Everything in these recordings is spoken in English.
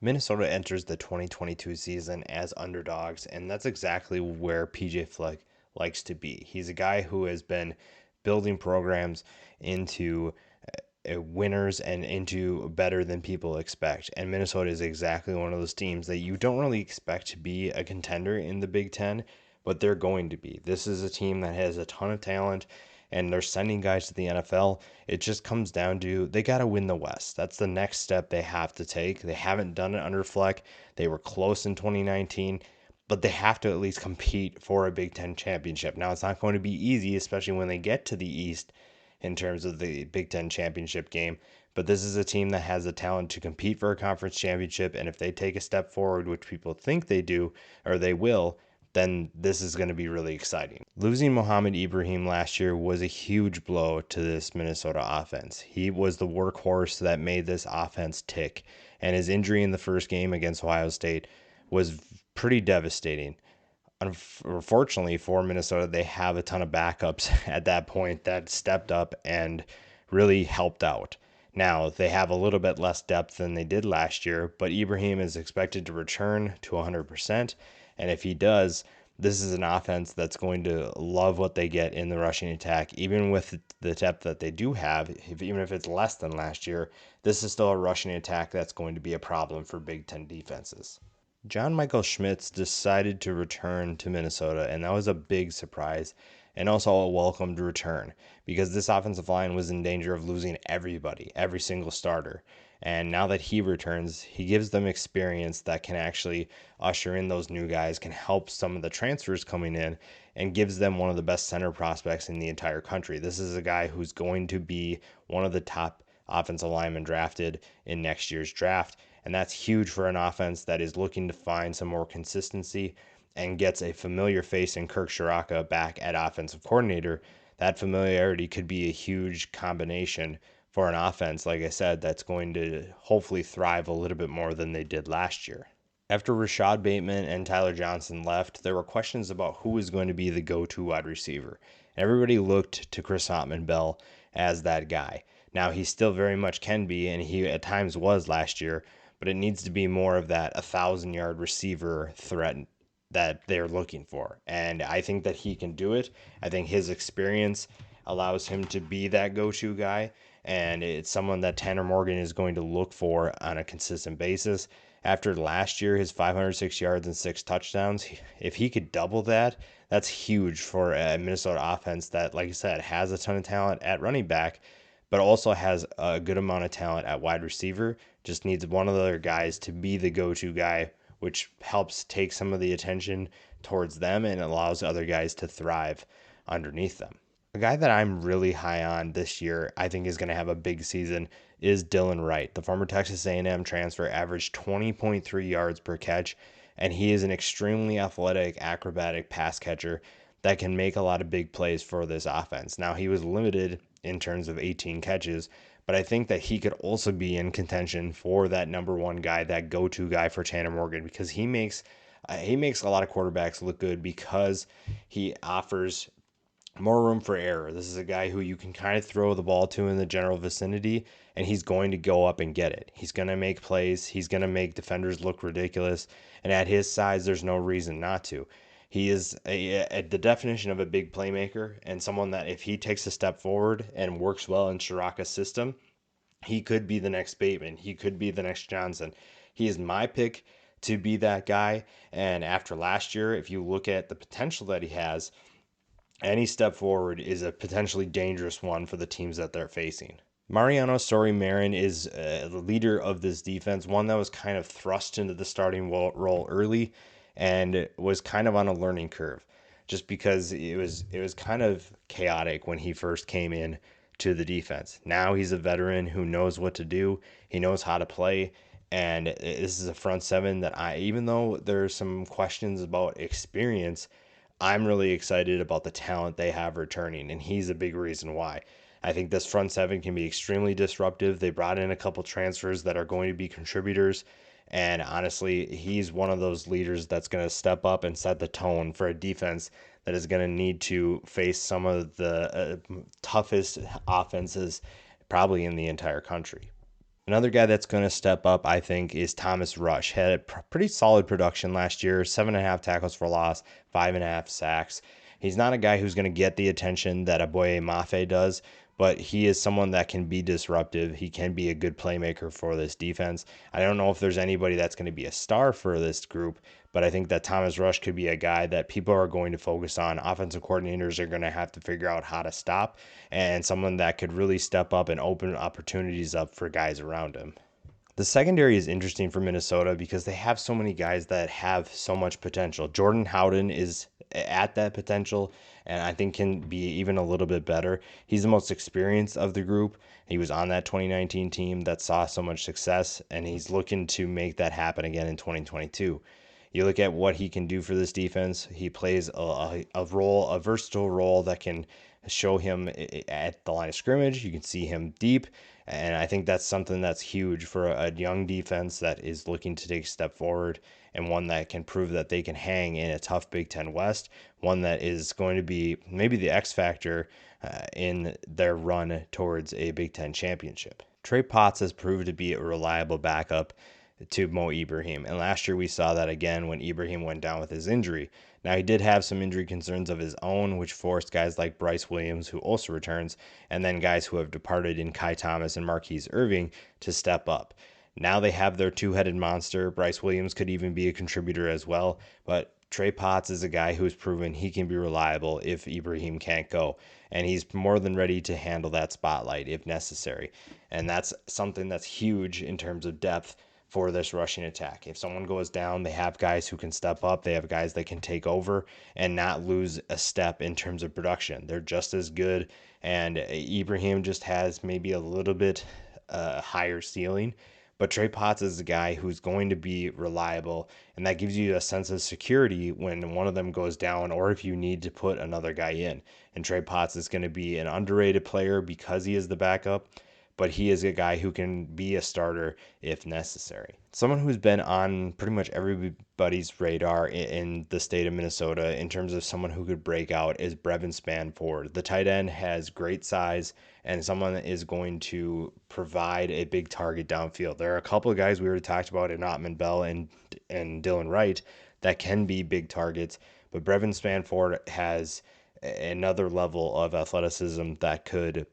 Minnesota enters the 2022 season as underdogs, and that's exactly where PJ Fleck likes to be. He's a guy who has been building programs into winners and into better than people expect. And Minnesota is exactly one of those teams that you don't really expect to be a contender in the Big Ten, but they're going to be. This is a team that has a ton of talent and they're sending guys to the NFL. It just comes down to they got to win the West. That's the next step they have to take. They haven't done it under Fleck. They were close in 2019, but they have to at least compete for a Big Ten championship. Now, it's not going to be easy, especially when they get to the East in terms of the Big Ten championship game. But this is a team that has the talent to compete for a conference championship. And if they take a step forward, which people think they do, or they will, then this is going to be really exciting. Losing Mohamed Ibrahim last year was a huge blow to this Minnesota offense. He was the workhorse that made this offense tick, and his injury in the first game against Ohio State was pretty devastating. Unfortunately for Minnesota, they have a ton of backups at that point that stepped up and really helped out. Now, they have a little bit less depth than they did last year, but Ibrahim is expected to return to 100%. And if he does, this is an offense that's going to love what they get in the rushing attack. Even with the depth that they do have, even if it's less than last year, this is still a rushing attack that's going to be a problem for Big Ten defenses. John Michael Schmitz decided to return to Minnesota, and that was a big surprise and also a welcomed return because this offensive line was in danger of losing everybody, every single starter. And now that he returns, he gives them experience that can actually usher in those new guys, can help some of the transfers coming in, and gives them one of the best center prospects in the entire country. This is a guy who's going to be one of the top offensive linemen drafted in next year's draft. And that's huge for an offense that is looking to find some more consistency and gets a familiar face in Kirk Ciarrocca back at offensive coordinator. That familiarity could be a huge combination for an offense, like I said, that's going to hopefully thrive a little bit more than they did last year. After Rashad Bateman and Tyler Johnson left, there were questions about who was going to be the go-to wide receiver. Everybody looked to Chris Hotman-Bell as that guy. Now, he still very much can be, and he at times was last year, but it needs to be more of that 1,000-yard receiver threat that they're looking for. And I think that he can do it. I think his experience allows him to be that go-to guy, and it's someone that Tanner Morgan is going to look for on a consistent basis. After last year, his 506 yards and 6 touchdowns, if he could double that, that's huge for a Minnesota offense that, like I said, has a ton of talent at running back, but also has a good amount of talent at wide receiver. Just needs one of the other guys to be the go-to guy, which helps take some of the attention towards them and allows other guys to thrive underneath them. A guy that I'm really high on this year, I think is going to have a big season, is Dylan Wright. The former Texas A&M transfer averaged 20.3 yards per catch, and he is an extremely athletic, acrobatic pass catcher that can make a lot of big plays for this offense. Now, he was limited in terms of 18 catches, but I think that he could also be in contention for that number one guy, that go-to guy for Tanner Morgan, because he makes a lot of quarterbacks look good because he offers more room for error. This is a guy who you can kind of throw the ball to in the general vicinity, and he's going to go up and get it. He's going to make plays. He's going to make defenders look ridiculous, and at his size, there's no reason not to. He is the definition of a big playmaker and someone that if he takes a step forward and works well in Ciarrocca's system, he could be the next Bateman. He could be the next Johnson. He is my pick to be that guy. And after last year, if you look at the potential that he has, any step forward is a potentially dangerous one for the teams that they're facing. Mariano Sori-Marin is the leader of this defense, one that was kind of thrust into the starting role early and was kind of on a learning curve just because it was kind of chaotic when he first came in to the defense. Now he's a veteran who knows what to do. He knows how to play. And this is a front seven that even though there's some questions about experience, I'm really excited about the talent they have returning, and he's a big reason why. I think this front seven can be extremely disruptive. They brought in a couple transfers that are going to be contributors, and honestly, he's one of those leaders that's going to step up and set the tone for a defense that is going to need to face some of the toughest offenses probably in the entire country. Another guy that's going to step up, I think, is Thomas Rush. Had a pretty solid production last year, 7.5 tackles for loss, 5.5 sacks. He's not a guy who's going to get the attention that Aboye Mafe does, but he is someone that can be disruptive. He can be a good playmaker for this defense. I don't know if there's anybody that's going to be a star for this group, but I think that Thomas Rush could be a guy that people are going to focus on. Offensive coordinators are going to have to figure out how to stop, and someone that could really step up and open opportunities up for guys around him. The secondary is interesting for Minnesota because they have so many guys that have so much potential. Jordan Howden is at that potential and I think can be even a little bit better. He's the most experienced of the group. He was on that 2019 team that saw so much success, and he's looking to make that happen again in 2022. You look at what he can do for this defense. He plays a role, a versatile role that can show him at the line of scrimmage. You can see him deep. And I think that's something that's huge for a young defense that is looking to take a step forward, and one that can prove that they can hang in a tough Big Ten West, one that is going to be maybe the X factor in their run towards a Big Ten championship. Trey Potts has proved to be a reliable backup to Mo Ibrahim. And last year we saw that again when Ibrahim went down with his injury. Now, he did have some injury concerns of his own, which forced guys like Bryce Williams, who also returns, and then guys who have departed in Kai Thomas and Marquise Irving to step up. Now they have their two-headed monster. Bryce Williams could even be a contributor as well, but Trey Potts is a guy who's proven he can be reliable if Ibrahim can't go, and he's more than ready to handle that spotlight if necessary. And that's something that's huge in terms of depth for this rushing attack. If someone goes down, they have guys who can step up. They have guys that can take over and not lose a step in terms of production. They're just as good, and Ibrahim just has maybe a little bit higher ceiling. But Trey Potts is a guy who's going to be reliable, and that gives you a sense of security when one of them goes down or if you need to put another guy in. And Trey Potts is going to be an underrated player because he is the backup, but he is a guy who can be a starter if necessary. Someone who's been on pretty much everybody's radar in the state of Minnesota in terms of someone who could break out is Brevin Spanford. The tight end has great size, and someone that is going to provide a big target downfield. There are a couple of guys we already talked about in Autman-Bell and Dylan Wright that can be big targets, but Brevin Spanford has another level of athleticism that could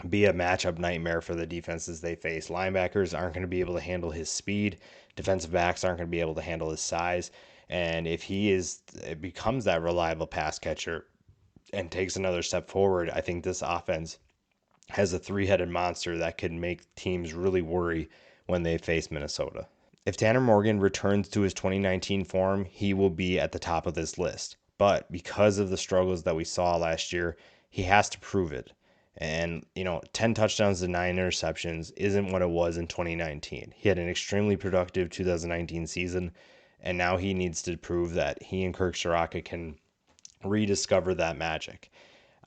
be a matchup nightmare for the defenses they face. Linebackers aren't going to be able to handle his speed. Defensive backs aren't going to be able to handle his size. And if becomes that reliable pass catcher and takes another step forward, I think this offense has a three-headed monster that could make teams really worry when they face Minnesota. If Tanner Morgan returns to his 2019 form, he will be at the top of this list. But because of the struggles that we saw last year, he has to prove it. And, 10 touchdowns to 9 interceptions isn't what it was in 2019. He had an extremely productive 2019 season, and now he needs to prove that he and Kirk Ciarrocca can rediscover that magic.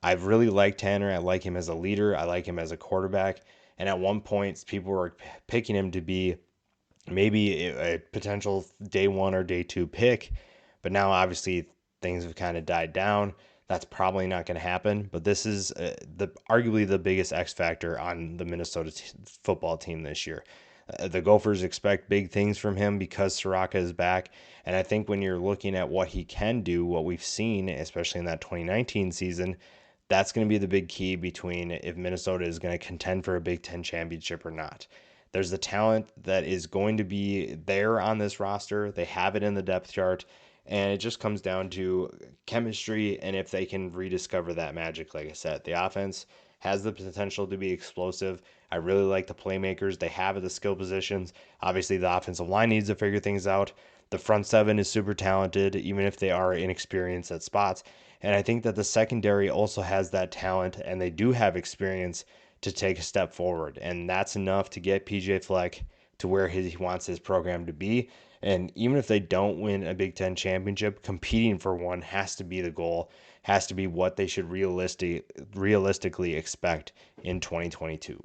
I've really liked Tanner. I like him as a leader. I like him as a quarterback. And at one point, people were picking him to be maybe a potential day one or day two pick. But now, obviously, things have kind of died down. That's probably not going to happen, but this is arguably the biggest X factor on the Minnesota football team this year. The Gophers expect big things from him because Ciarrocca is back, and I think when you're looking at what he can do, what we've seen, especially in that 2019 season, that's going to be the big key between if Minnesota is going to contend for a Big Ten championship or not. There's the talent that is going to be there on this roster. They have it in the depth chart. And it just comes down to chemistry and if they can rediscover that magic, like I said. The offense has the potential to be explosive. I really like the playmakers they have at the skill positions. Obviously, the offensive line needs to figure things out. The front seven is super talented, even if they are inexperienced at spots. And I think that the secondary also has that talent, and they do have experience to take a step forward. And that's enough to get PJ Fleck to where he wants his program to be. And even if they don't win a Big Ten championship, competing for one has to be the goal, has to be what they should realistically expect in 2022.